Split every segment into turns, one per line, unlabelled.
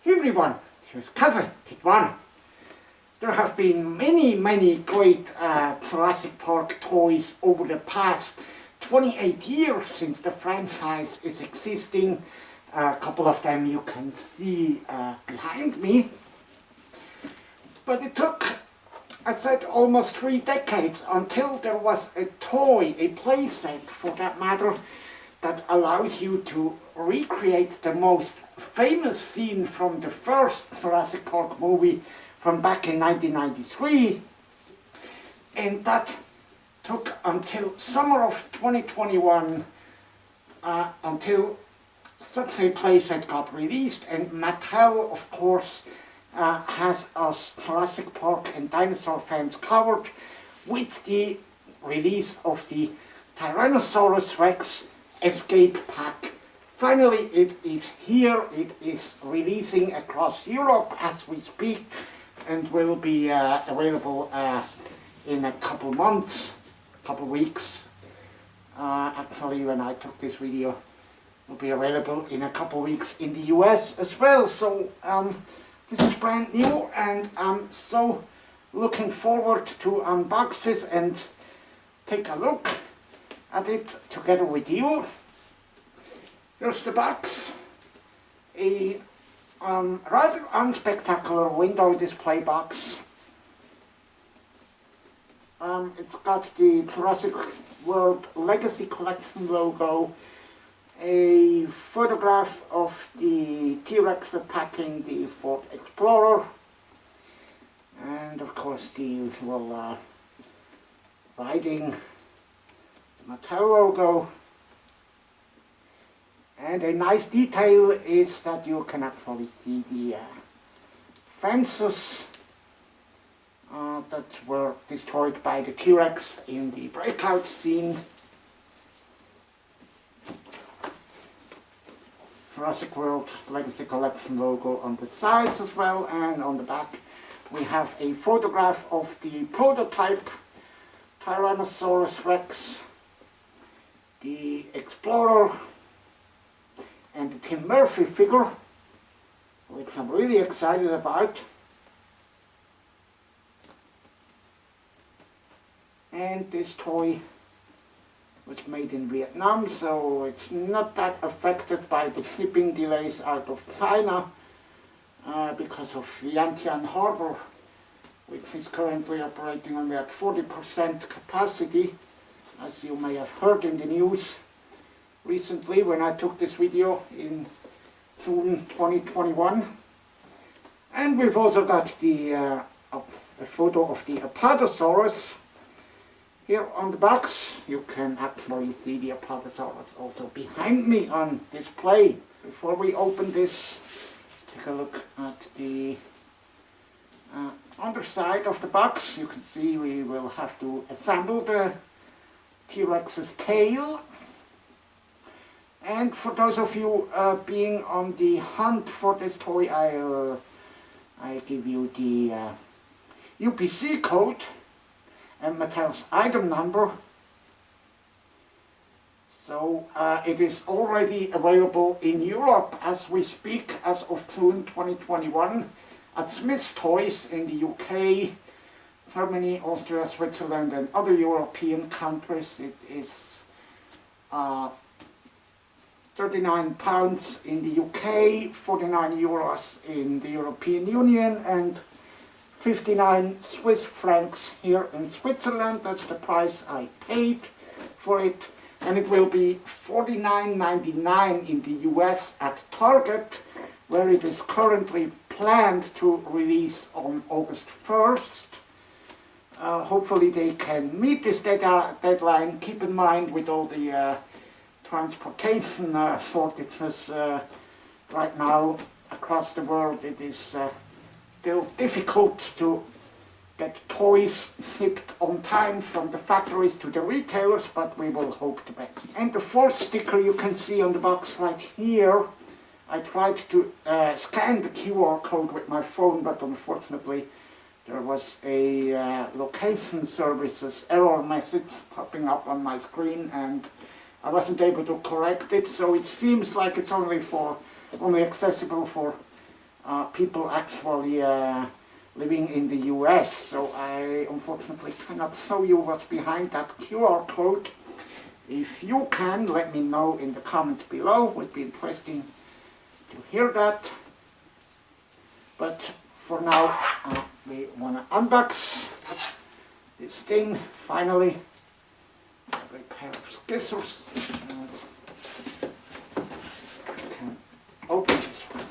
Hey everyone, this is Kitwana. There have been many great Jurassic Park toys over the past 28 years since the franchise is existing. A couple of them you can see behind me. But it took, I said, almost 3 decades until there was a toy, a playset for that matter, that allows you to recreate the most famous scene from the first Jurassic Park movie from back in 1993. And that took until summer of 2021 until such a playset got released, and Mattel, of course, has us Jurassic Park and dinosaur fans covered with the release of the Tyrannosaurus Rex Escape Pack. Finally, it is here. It is releasing across Europe as we speak and will be available in a couple months, couple weeks. Actually, when I took this video, it will be available in a couple weeks in the US as well. So this is brand new, and I'm so looking forward to unbox this and take a look at it together with you. Here's the box, a rather unspectacular window display box. It's got the Jurassic World Legacy Collection logo, a photograph of the T-Rex attacking the Ford Explorer, and of course the usual riding Mattel logo. And a nice detail is that you can actually see the fences that were destroyed by the T-Rex in the Breakout scene. Jurassic World Legacy Collection logo on the sides as well, and on the back we have a photograph of the prototype Tyrannosaurus Rex, the Explorer, and the Tim Murphy figure, which I'm really excited about. And this toy was made in Vietnam, so it's not that affected by the shipping delays out of China because of Vientiane Harbor, which is currently operating only at 40% capacity, as you may have heard in the news recently when I took this video in June 2021. And we've also got the a photo of the Apatosaurus. Here on the box you can actually see the Apatosaurus also behind me on display. Before we open this, let's take a look at the underside of the box. You can see we will have to assemble the T-Rex's tail. And for those of you being on the hunt for this toy, I'll give you the UPC code and Mattel's item number. So it is already available in Europe as we speak, as of June 2021, at Smith's Toys in the UK, Germany, Austria, Switzerland, and other European countries. It is £39 in the UK, 49 euros in the European Union, and 59 Swiss francs here in Switzerland. That's the price I paid for it. And it will be $49.99 in the US at Target, where it is currently planned to release on August 1st. Hopefully they can meet this deadline. Keep in mind, with all the transportation shortages right now across the world, it is still difficult to get toys shipped on time from the factories to the retailers, but we will hope the best. And the fourth sticker you can see on the box right here. I tried to scan the QR code with my phone, but unfortunately there was a location services error message popping up on my screen, and I wasn't able to correct it, so it seems like it's only accessible for people actually living in the US, so I unfortunately cannot show you what's behind that QR code. If you can, let me know in the comments below. Would be interesting to hear that. But for now, we want to unbox this thing finally. A pair of scissors, and I can open this one.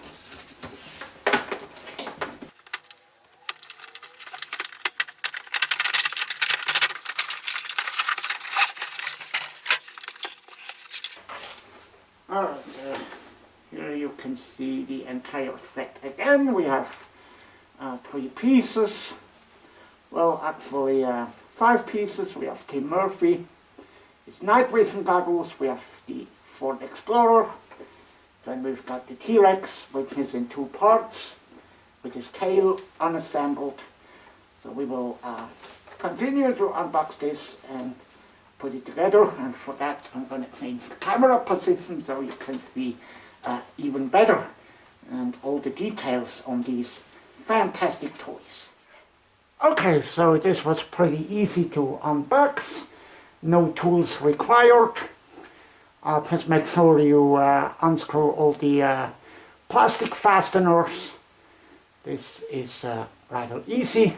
Alright, here you can see the entire set again. We have 3 pieces. Well, actually 5 pieces. We have Tim Murphy, his night vision goggles. We have the Ford Explorer. Then we've got the T-Rex, which is in 2 parts, with his tail unassembled. So we will continue to unbox this and put it together, and for that I'm going to change the camera position so you can see even better and all the details on these fantastic toys. Okay, so this was pretty easy to unbox, no tools required. Just make sure you unscrew all the plastic fasteners. This is rather easy.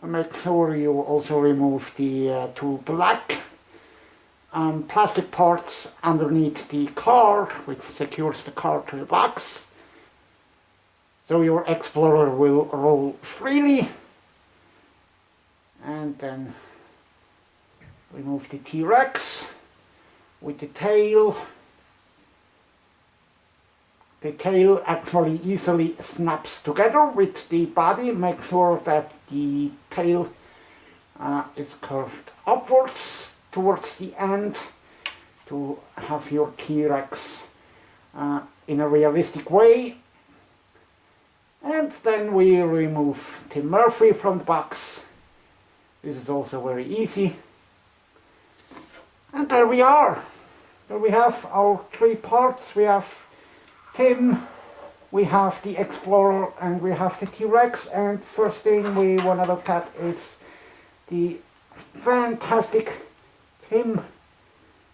Make sure you also remove the 2 black plastic parts underneath the car, which secures the car to the box, so your Explorer will roll freely. And then remove the T-Rex with the tail. The tail actually easily snaps together with the body. Make sure that the tail is curved upwards towards the end to have your T-Rex in a realistic way. And then we remove Tim Murphy from the box. This is also very easy. And there we are. There we have our 3 parts. We have Tim, we have the Explorer, and we have the T-Rex. And first thing we want to look at is the fantastic Tim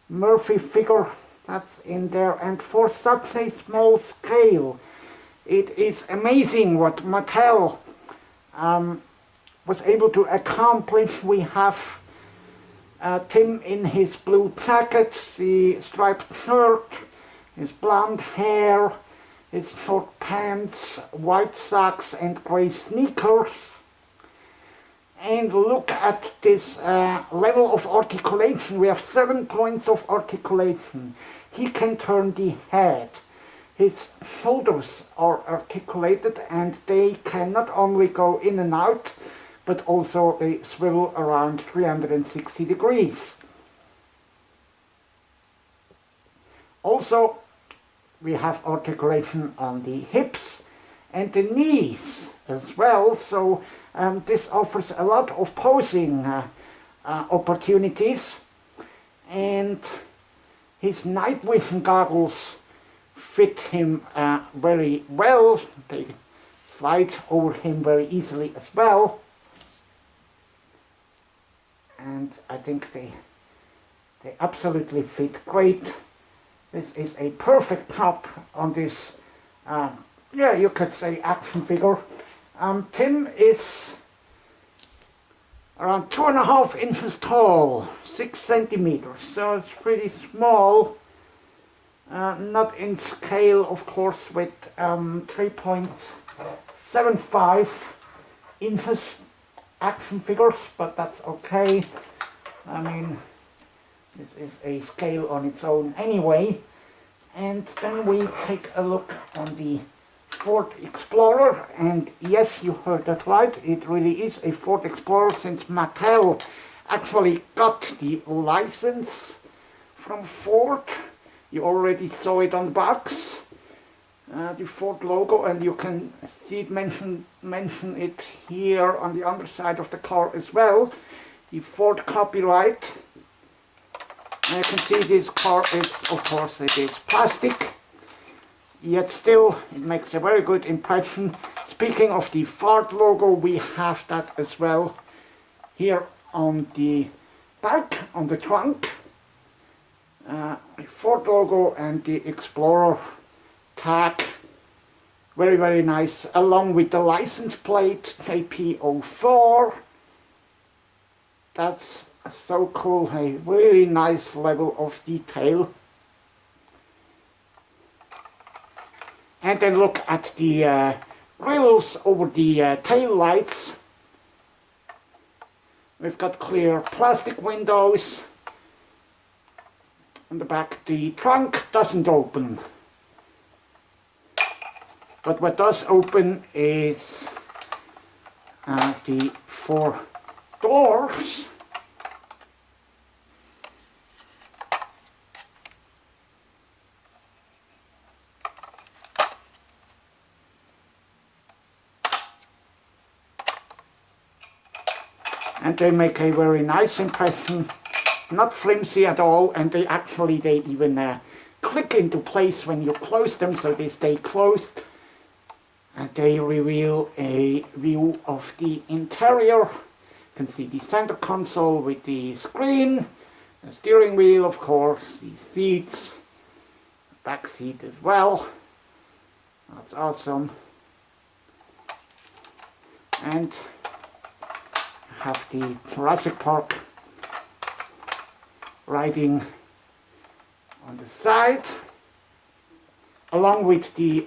Murphy figure that's in there. And for such a small scale, it is amazing what Mattel was able to accomplish. We have Tim in his blue jacket, the striped shirt, his blonde hair, his short pants, white socks and grey sneakers. And look at this level of articulation. We have 7 points of articulation. He can turn the head. His shoulders are articulated, and they can not only go in and out, but also they swivel around 360 degrees. Also, we have articulation on the hips and the knees as well, so this offers a lot of posing opportunities. And his night vision goggles fit him very well. They slide over him very easily as well, and I think they absolutely fit great. This is a perfect prop on this, yeah, you could say action figure. Tim is around 2.5 inches tall, 6 centimeters, so it's pretty small. Not in scale, of course, with 3.75 inches action figures, but that's okay. I mean, this is a scale on its own anyway. And then we take a look on the Ford Explorer, and yes, you heard that right, it really is a Ford Explorer, since Mattel actually got the license from Ford. You already saw it on the box, the Ford logo, and you can see it mention it here on the underside of the car as well. The Ford copyright. And you can see this car is, of course, it is plastic, yet still it makes a very good impression. Speaking of the Ford logo, we have that as well here on the back, on the trunk. The Ford logo and the Explorer tag, very very nice, along with the license plate JP04. That's so cool, a really nice level of detail. And then look at the grills over the tail lights. We've got clear plastic windows. On the back, the trunk doesn't open. But what does open is the 4 doors. And they make a very nice impression, not flimsy at all, and they even click into place when you close them, so they stay closed. And they reveal a view of the interior. You can see the center console with the screen, the steering wheel, of course, the seats, the back seat as well. That's awesome. And have the Jurassic Park writing on the side, along with the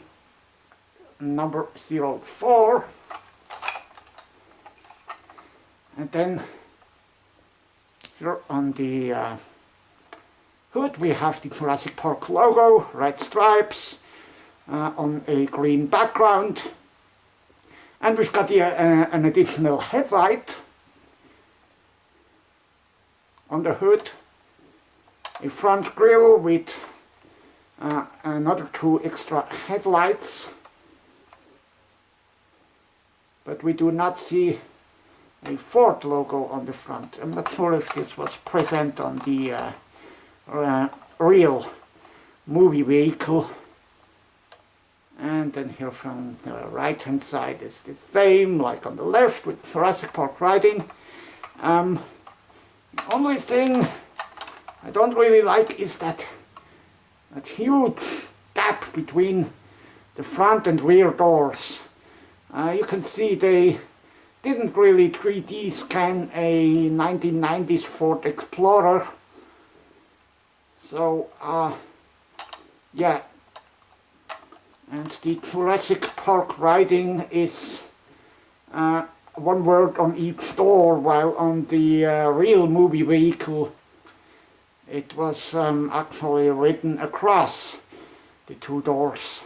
number 04. And then here on the hood we have the Jurassic Park logo, red stripes on a green background. And we've got an additional headlight on the hood, a front grille with another 2 extra headlights, but we do not see a Ford logo on the front. I'm not sure if this was present on the real movie vehicle. And then here from the right hand side is the same like on the left with Jurassic Park writing. The only thing I don't really like is that huge gap between the front and rear doors. You can see they didn't really 3D scan a 1990s Ford Explorer. So, yeah. And the Jurassic Park writing is one word on each door, while on the real movie vehicle it was actually written across the 2 doors.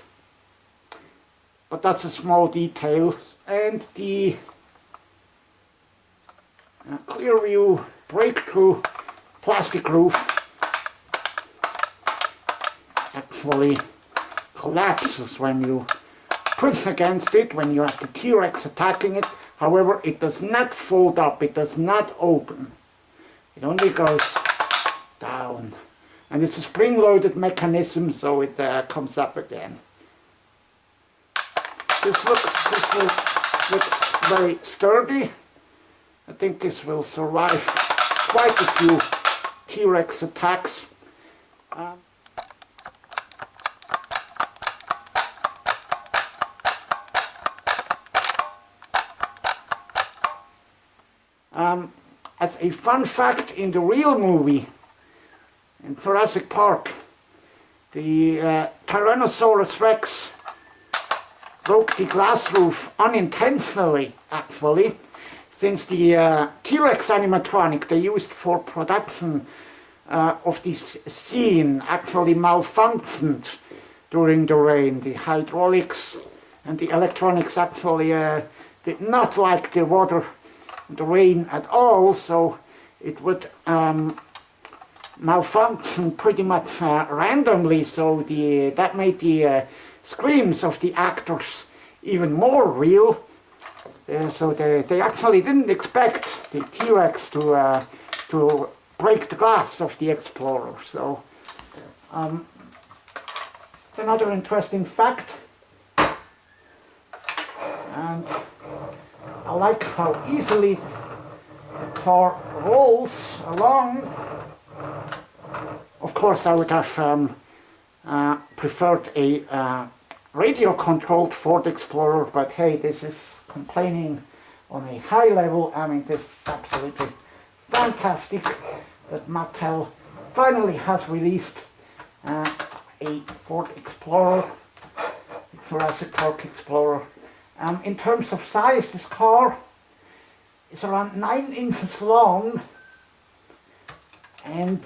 But that's a small detail. And the clear view breakthrough plastic roof actually collapses when you push against it, when you have the T-Rex attacking it. However, it does not fold up, it does not open. It only goes down. And it's a spring-loaded mechanism, so it comes up again. This looks very sturdy. I think this will survive quite a few T-Rex attacks. As a fun fact, in the real movie, in Jurassic Park, the Tyrannosaurus Rex broke the glass roof unintentionally, actually, since the T-Rex animatronic they used for production of this scene actually malfunctioned during the rain. The hydraulics and the electronics actually did not like the water, the rain at all, so it would malfunction pretty much randomly, so that made the screams of the actors even more real. So they actually didn't expect the T-Rex to break the glass of the Explorer. So it's another interesting fact, and I like how easily the car rolls along. Of course, I would have preferred a radio-controlled Ford Explorer, but hey, this is complaining on a high level. I mean, this is absolutely fantastic that Mattel finally has released a Ford Explorer, Jurassic Park Explorer. In terms of size, this car is around 9 inches long and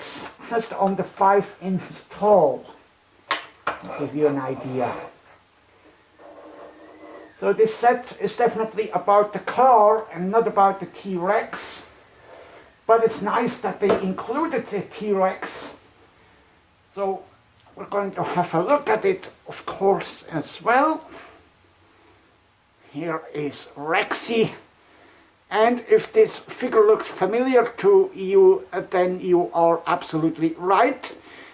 just under 5 inches tall, to give you an idea. So this set is definitely about the car and not about the T-Rex, but it's nice that they included the T-Rex. So we're going to have a look at it, of course, as well. Here is Rexy, and if this figure looks familiar to you, then you are absolutely right,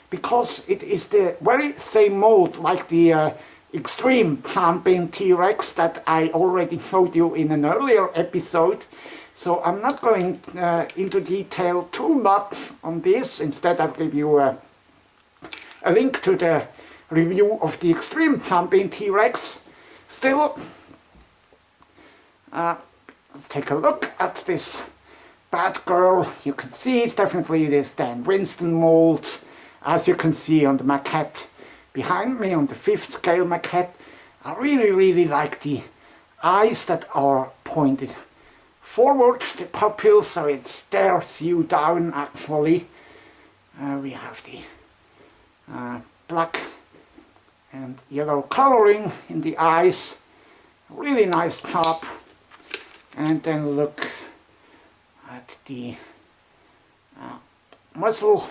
because it is the very same mold like the extreme Champion T-Rex that I already showed you in an earlier episode. So I'm not going into detail too much on this. Instead, I'll give you a link to the review of the extreme Champion T-Rex. Still, let's take a look at this bad girl. You can see it's definitely this Dan Winston mold, as you can see on the maquette behind me, on the 5th scale maquette. I really like the eyes that are pointed forward, the pupils, so it stares you down actually. We have the black and yellow coloring in the eyes. Really nice job. And then look at the muzzle,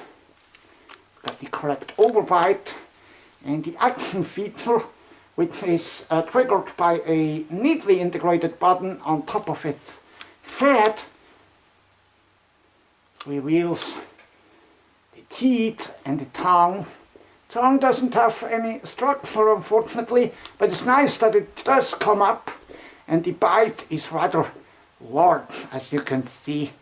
got the correct overbite, and the action feature, which is triggered by a neatly integrated button on top of its head, reveals the teeth and the tongue. Tongue doesn't have any structure, unfortunately, but it's nice that it does come up, and the bite is rather large, as you can see.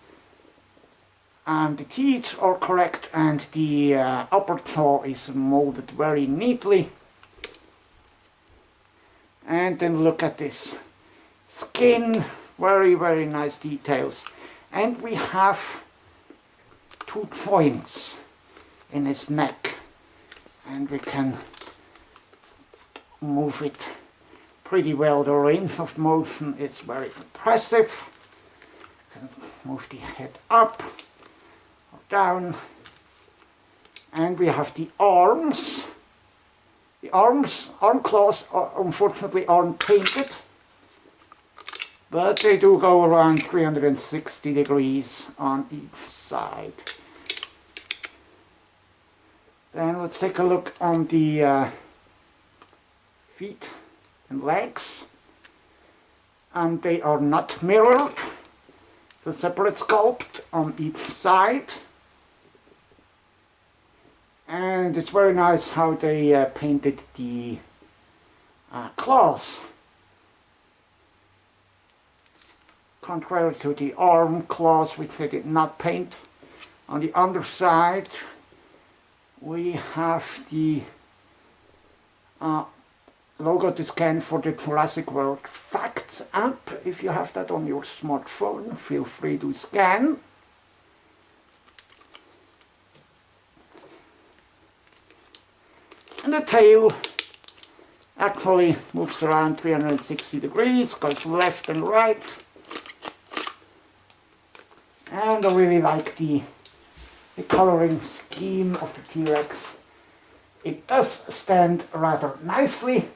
And the teeth are correct, and the upper jaw is molded very neatly. And then look at this skin, very nice details. And we have 2 joints in his neck, and we can move it pretty well. The range of motion is very impressive. Can move the head up or down, and we have the arms. The arm claws are, unfortunately, aren't painted, but they do go around 360 degrees on each side. Then let's take a look on the feet and legs, and they are not mirrored. It's a separate sculpt on each side, and it's very nice how they painted the claws, contrary to the arm claws, which they did not paint. On the underside we have the logo to scan for the Jurassic World Facts app. If you have that on your smartphone, feel free to scan. And the tail actually moves around 360 degrees, goes left and right. And I really like the coloring scheme of the T-Rex. It does stand rather nicely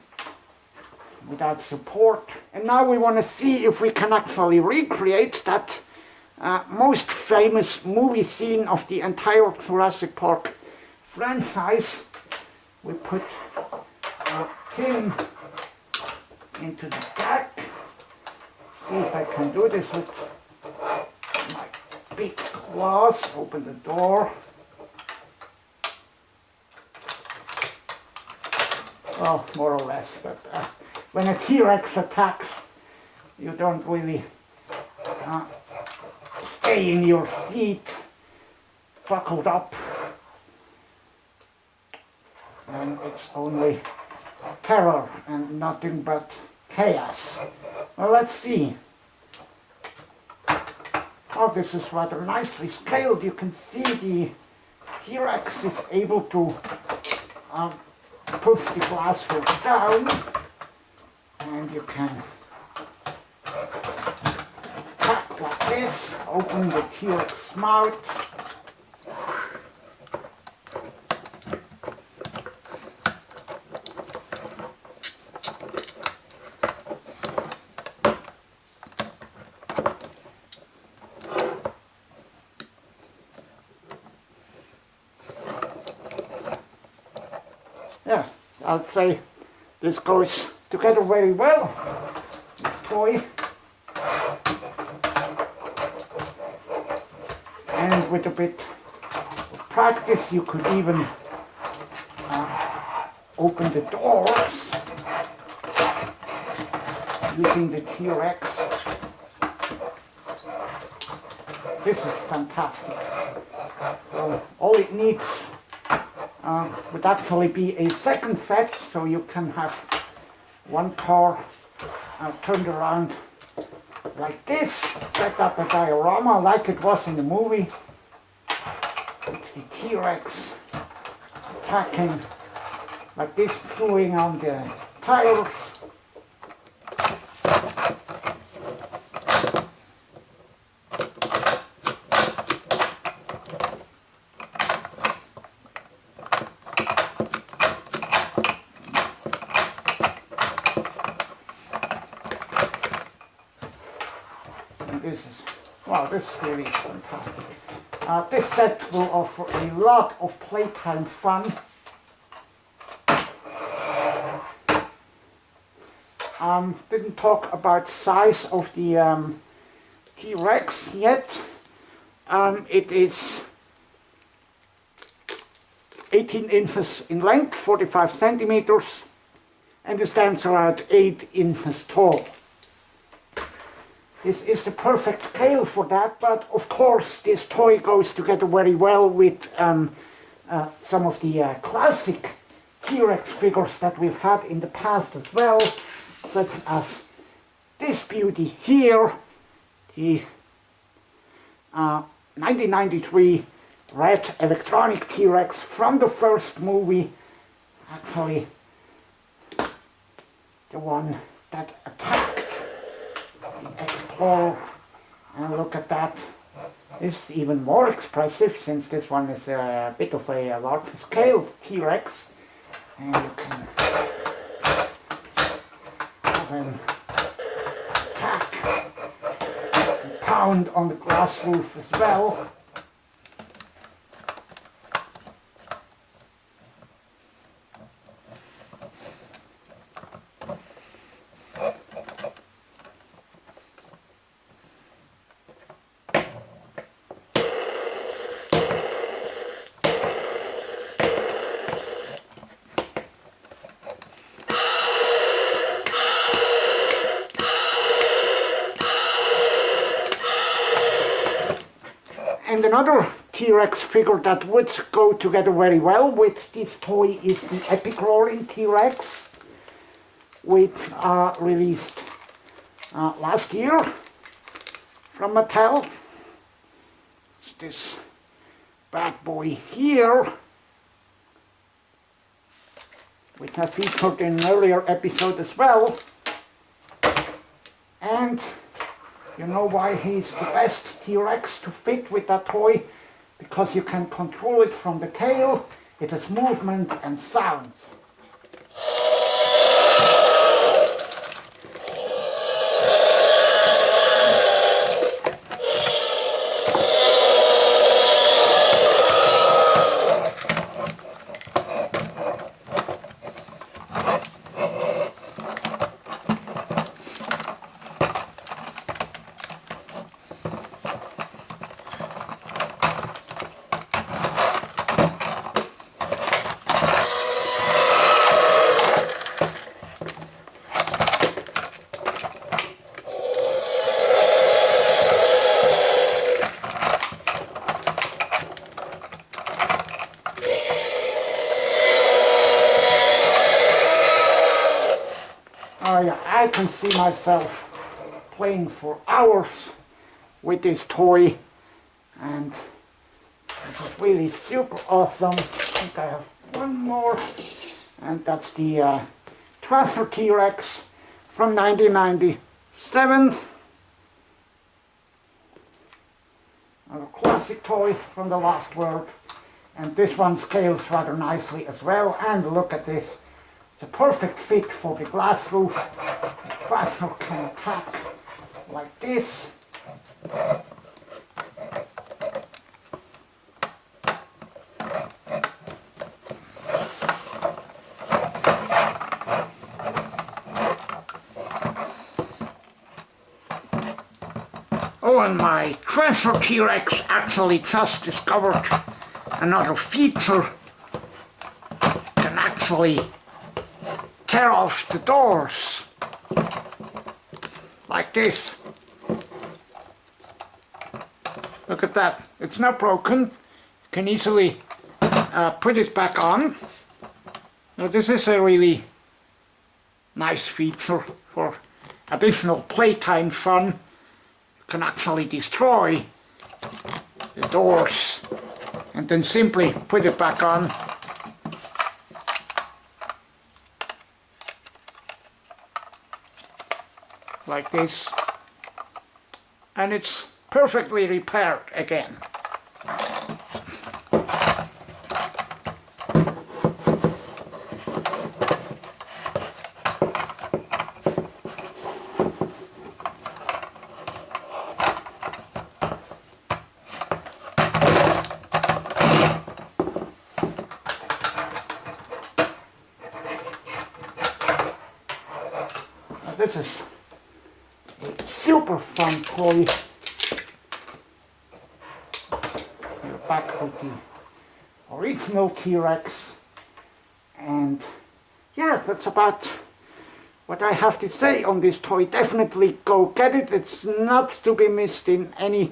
without support. And now we want to see if we can actually recreate that most famous movie scene of the entire Jurassic Park franchise. We put Tim into the back. See if I can do this with my big claws, open the door. Well, more or less, but when a T-Rex attacks, you don't really stay in your seat, buckled up, and it's only terror and nothing but chaos. Well, let's see. Oh, this is rather nicely scaled. You can see the T-Rex is able to push the glass roof down, and you can pack like this, open the T-Rex mouth. Yeah, I'd say this goes together very well, this toy. And with a bit of practice you could even open the doors using the T-Rex. This is fantastic. So all it needs would actually be a second set, so you can have one car turned around like this, set up a diorama like it was in the movie. It's the T-Rex attacking like this, chewing on the tires. This really is fantastic. This set will offer a lot of playtime fun. Didn't talk about size of the T-Rex yet. It is 18 inches in length, 45 centimeters, and it stands around 8 inches tall. This is the perfect scale for that, but of course this toy goes together very well with some of the classic T-Rex figures that we've had in the past as well, such as this beauty here, the 1993 red electronic T-Rex from the first movie, actually the one that attacked the Explorer. And look at that. This is even more expressive since this one is a bit of a larger scale T-Rex. And you can have him attack and pound on the glass roof as well. And another T-Rex figure that would go together very well with this toy is the epic roaring T-Rex, which released last year from Mattel. It's this bad boy here, which I featured in an earlier episode as well. And you know why he's the best T-Rex to fit with that toy? Because you can control it from the tail, it has movement and sounds. I can see myself playing for hours with this toy, and this is really super awesome. I think I have one more, and that's the Tyrannosaurus T-Rex from 1997. A classic toy from the last world, and this one scales rather nicely as well. And look at this, it's a perfect fit for the glass roof. The Tyrannosaur can attack like this. Oh, and my Tyrannosaurus T-Rex actually just discovered another feature. Can actually tear off the doors like this. Look at that, it's not broken. You can easily put it back on. Now this is a really nice feature for additional playtime fun. You can actually destroy the doors and then simply put it back on. Like this. And it's perfectly repaired again. This is a super fun toy. We're back with the original T-Rex, and yeah, that's about what I have to say on this toy. Definitely go get it. It's not to be missed in any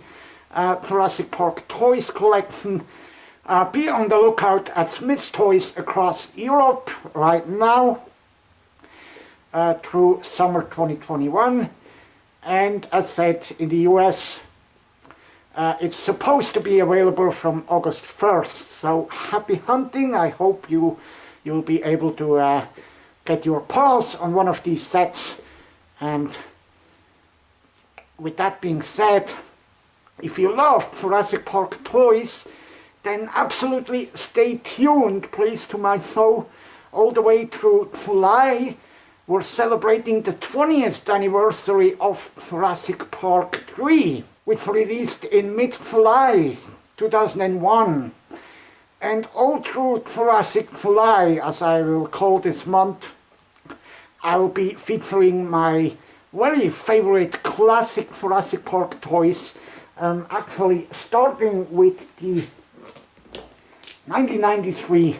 Jurassic Park toys collection. Be on the lookout at Smith's Toys across Europe right now. Through summer 2021, and as said, in the US it's supposed to be available from August 1st, so happy hunting. I hope you'll be able to get your paws on one of these sets. And with that being said, if you love Jurassic Park toys, then absolutely stay tuned please to my show all the way through July. We're celebrating the 20th anniversary of Jurassic Park 3, which released in mid-July 2001. And all through Jurassic July, as I will call this month, I'll be featuring my very favorite classic Jurassic Park toys, actually starting with the 1993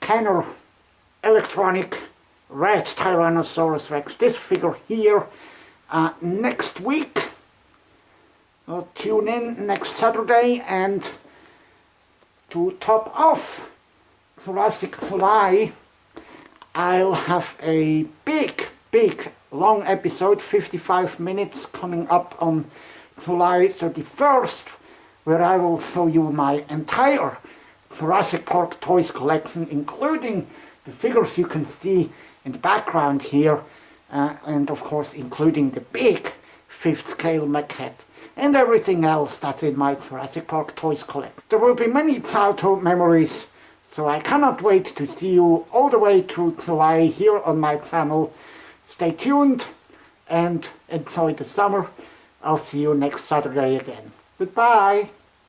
Kenner electronic red Tyrannosaurus Rex. This figure here next week. Tune in next Saturday, and to top off Jurassic July, I'll have a big long episode, 55 minutes, coming up on July 31st, where I will show you my entire Jurassic Park toys collection, including the figures you can see in the background here, and of course including the big 5th scale maquette and everything else that's in my Jurassic Park toys collection. There will be many childhood memories, so I cannot wait to see you all the way through July here on my channel. Stay tuned and enjoy the summer. I'll see you next Saturday again. Goodbye.